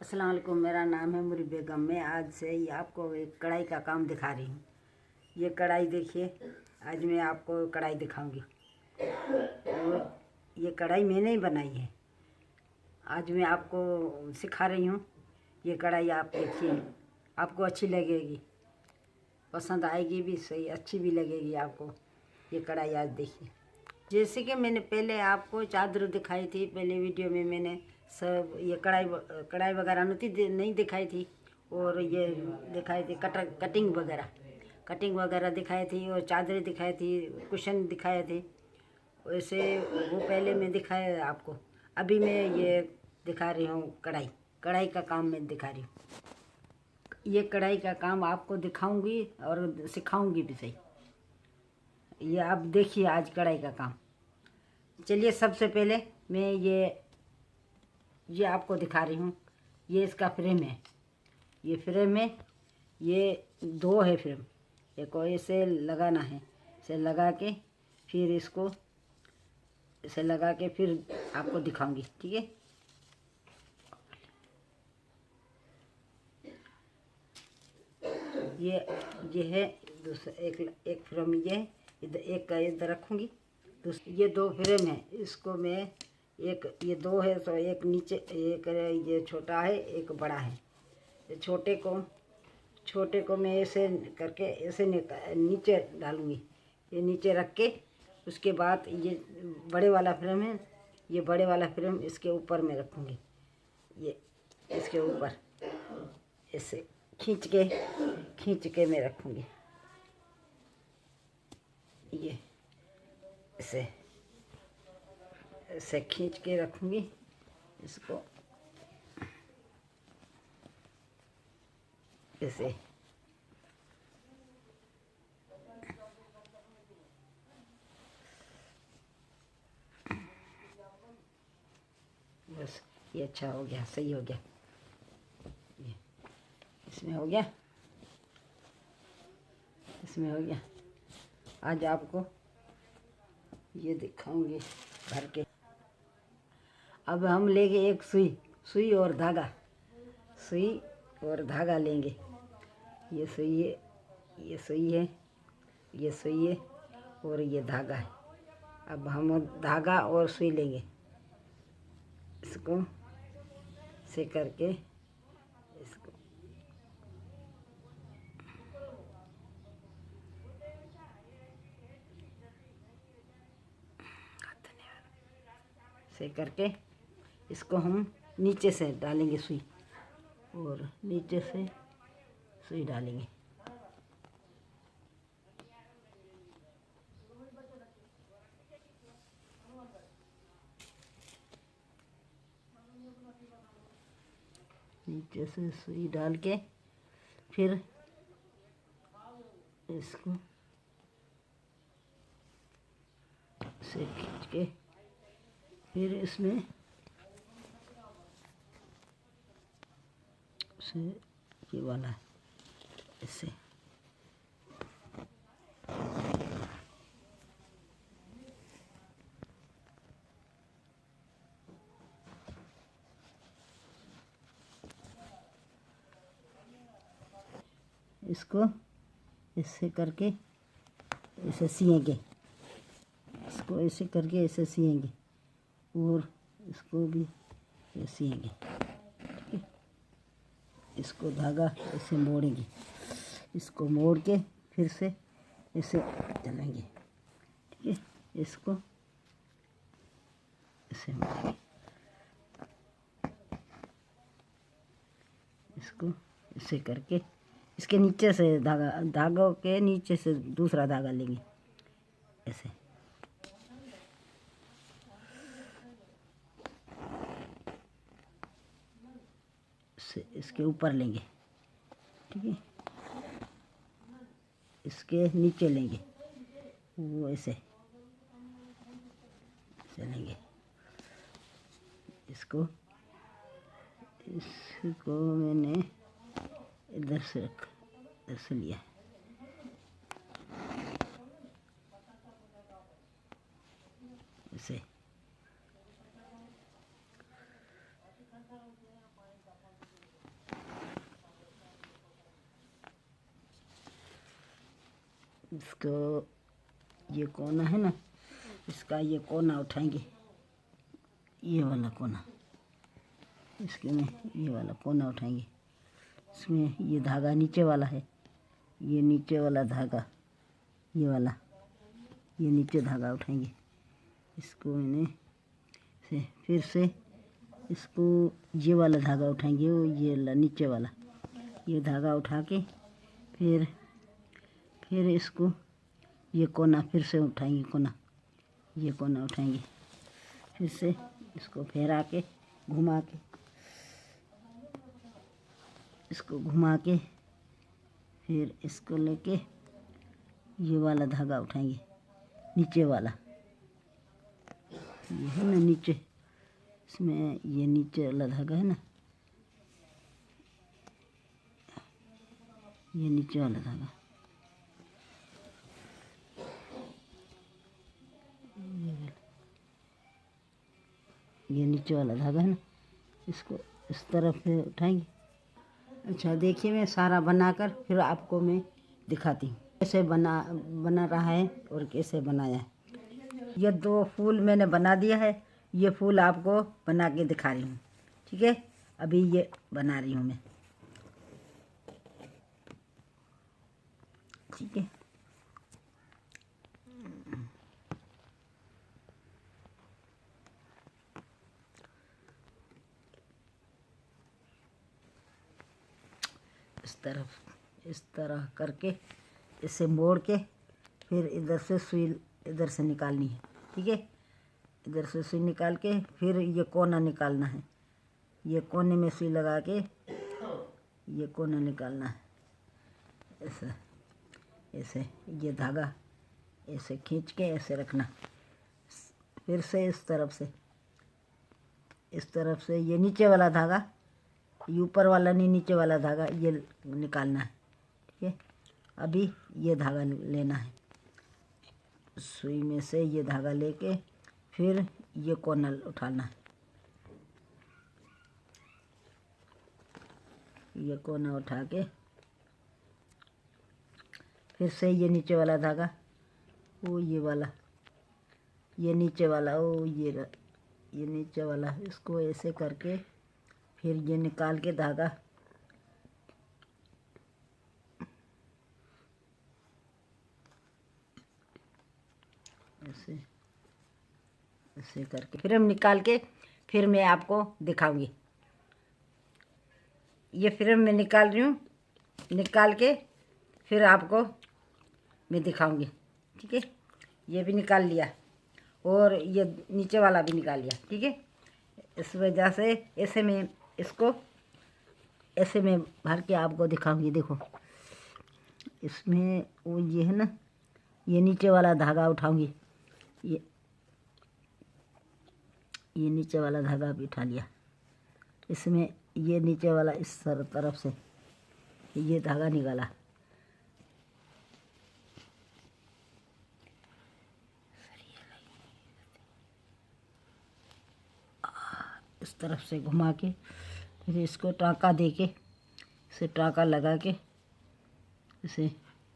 अस्सलाम वालेकुम। मेरा नाम है मुरी बेगम। मैं आज से ही आपको एक कढ़ाई का काम दिखा रही हूँ। ये कढ़ाई देखिए, आज मैं आपको कढ़ाई दिखाऊंगी। और ये कढ़ाई मैंने ही बनाई है। आज मैं आपको सिखा रही हूँ। ये कढ़ाई आप देखिए, आपको अच्छी लगेगी, पसंद आएगी भी, सही अच्छी भी लगेगी आपको। ये कढ़ाई आज देखिए। जैसे कि मैंने पहले आपको चादर दिखाई थी, पहले वीडियो में मैंने सब ये कढ़ाई वगैरह नहीं दिखाई थी। और ये दिखाई थी कटिंग वगैरह दिखाई थी, और चादरें दिखाई थी, कुशन दिखाए थे। वैसे वो पहले मैं दिखाया आपको। अभी मैं ये दिखा रही हूँ कढ़ाई का काम मैं दिखा रही हूँ। ये कढ़ाई का काम आपको दिखाऊंगी और सिखाऊंगी भी सही। ये आप देखिए आज कढ़ाई का काम। चलिए, सबसे पहले मैं ये आपको दिखा रही हूँ। ये इसका फ्रेम है। ये फ्रेम है, ये दो है फ्रेम। एक को ऐसे लगाना है, इसे लगा के फिर इसको इसे लगा के फिर आपको दिखाऊंगी, ठीक है। ये है दूसरा एक फ्रेम। ये इधर एक का इधर रखूँगी। ये दो फ्रेम है। इसको मैं ये दो है तो एक नीचे, एक ये छोटा है, एक बड़ा है। ये छोटे को मैं ऐसे करके ऐसे नीचे डालूँगी। ये नीचे रख के उसके बाद ये बड़े वाला फ्रेम है, ये बड़े वाला फ्रेम इसके ऊपर में रखूँगी। ये इसके ऊपर ऐसे खींच के मैं रखूँगी। ये ऐसे खींच के रखूँगी इसको, ऐसे। बस ये अच्छा हो गया, सही हो गया। ये इसमें हो गया, इसमें हो गया। आज आपको ये दिखाऊंगी भर के। अब हम लेंगे एक सुई और धागा। सुई और धागा लेंगे। ये सुई है, ये सुई है, ये सुई है और ये धागा है। अब हम धागा और सुई लेंगे। इसको से करके इसको से करके इसको हम नीचे से डालेंगे सुई, और नीचे से सुई डालेंगे। नीचे से सुई डाल के फिर इसको से खींच के फिर इसमें से ये वाला है, इससे इसको ऐसे करके ऐसे सिएंगे। इसको ऐसे करके ऐसे सिएंगे और इसको भी ऐसे सिएंगे, ठीक है। इसको धागा ऐसे मोड़ेंगे, इसको मोड़ के फिर से ऐसे चलेंगे, ठीक है। इसको ऐसे मोड़ेंगे, इसको ऐसे करके इसके नीचे से धागों के नीचे से दूसरा धागा लेंगे, ऐसे। इसके ऊपर लेंगे, ठीक है। इसके नीचे लेंगे, वो ऐसे लेंगे। इसको मैंने इधर से लिया, ऐसे। इसको ये कोना है ना, इसका ये कोना उठाएंगे, ये वाला कोना, इसके में ये वाला कोना उठाएंगे। इसमें ये धागा नीचे वाला है, ये नीचे वाला धागा, ये वाला, ये नीचे धागा उठाएंगे। इसको मैंने से फिर से इसको ये वाला धागा उठाएंगे, वो ये नीचे वाला, ये धागा उठा के फिर इसको ये कोना फिर से उठाएंगे, कोना, ये कोना उठाएंगे। फिर से इसको फैला के घुमा के, इसको घुमा के फिर इसको लेके ये वाला धागा उठाएंगे, नीचे वाला, ये है ना नीचे, इसमें ये नीचे वाला धागा है ना, ये नीचे वाला धागा, ये नीचे वाला धागा है ना, इसको इस तरफ से उठाएंगे। अच्छा देखिए, मैं सारा बनाकर फिर आपको मैं दिखाती हूँ कैसे बना रहा है और कैसे बनाया है। ये 2 फूल मैंने बना दिया है, ये फूल आपको बना के दिखा रही हूँ, ठीक है। अभी ये बना रही हूँ मैं, ठीक है। इस तरह करके इसे मोड़ के फिर इधर से सुई इधर से निकालनी है, ठीक है। इधर से सुई निकाल के फिर ये कोना निकालना है, ये कोने में सुई लगा के ये कोना निकालना है, ऐसे ऐसे ये धागा ऐसे खींच के ऐसे रखना। फिर से इस तरफ से ये नीचे वाला धागा, ये ऊपर वाला नहीं, नीचे वाला धागा ये निकालना है, ठीक है। अभी ये धागा लेना है, सुई में से ये धागा लेके फिर ये कोना उठाना है, ये कोना उठा के फिर से ये नीचे वाला धागा, वो ये वाला, ये नीचे वाला, वो ये नीचे वाला, इसको ऐसे करके फिर ये निकाल के धागा ऐसे ऐसे करके फिर हम निकाल के फिर मैं आपको दिखाऊंगी। ये फिर मैं निकाल रही हूँ, निकाल के फिर आपको मैं दिखाऊंगी, ठीक है। ये भी निकाल लिया और ये नीचे वाला भी निकाल लिया, ठीक है। इस वजह से ऐसे में इसको ऐसे में भर के आपको दिखाऊंगी। देखो इसमें वो ये है ना, ये नीचे वाला धागा उठाऊंगी, ये नीचे वाला धागा भी उठा लिया। इसमें ये नीचे वाला इस तरफ से ये धागा निकाला, इस तरफ से घुमा के फिर इसको टाँका दे के, इसे टाँका लगा के इसे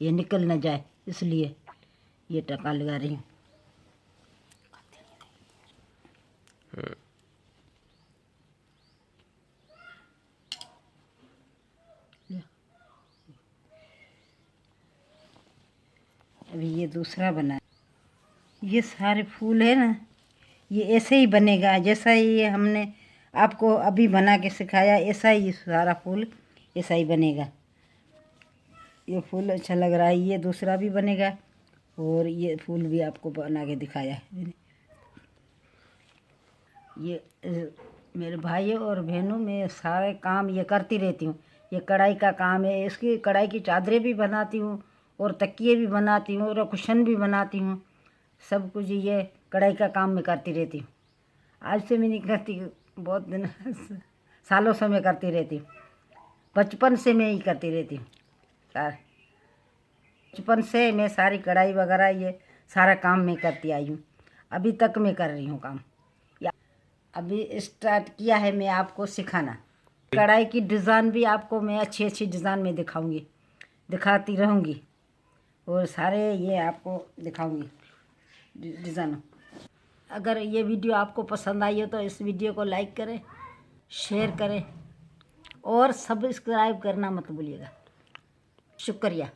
ये निकल ना जाए, इसलिए ये टाँका लगा रही हूँ। अभी ये दूसरा बना, ये सारे फूल है ना, ये ऐसे ही बनेगा जैसा ये हमने आपको अभी बना के सिखाया, ऐसा ही सारा फूल ऐसा ही बनेगा। ये फूल अच्छा लग रहा है, ये दूसरा भी बनेगा और ये फूल भी आपको बना के दिखाया है। ये मेरे भाइयों और बहनों, मैं सारे काम ये करती रहती हूँ। ये कढ़ाई का काम है, इसकी कढ़ाई की चादरें भी बनाती हूँ और तकिए भी बनाती हूँ और कुशन भी बनाती हूँ। सब कुछ ये कढ़ाई का काम मैं करती रहती हूँ। आज से मैं नहीं करती, बहुत दिन सालों से मैं करती रहती हूँ। बचपन से मैं ही करती रहती हूँ, बचपन से मैं सारी कढ़ाई वगैरह ये सारा काम मैं करती आई हूँ, अभी तक मैं कर रही हूँ काम। अभी स्टार्ट किया है मैं आपको सिखाना। कढ़ाई की डिज़ाइन भी आपको मैं अच्छी अच्छी डिज़ाइन में दिखाऊंगी, दिखाती रहूँगी और सारे ये आपको दिखाऊंगी डिज़ाइन। अगर ये वीडियो आपको पसंद आई हो तो इस वीडियो को लाइक करें, शेयर करें और सब्सक्राइब करना मत भूलिएगा। शुक्रिया।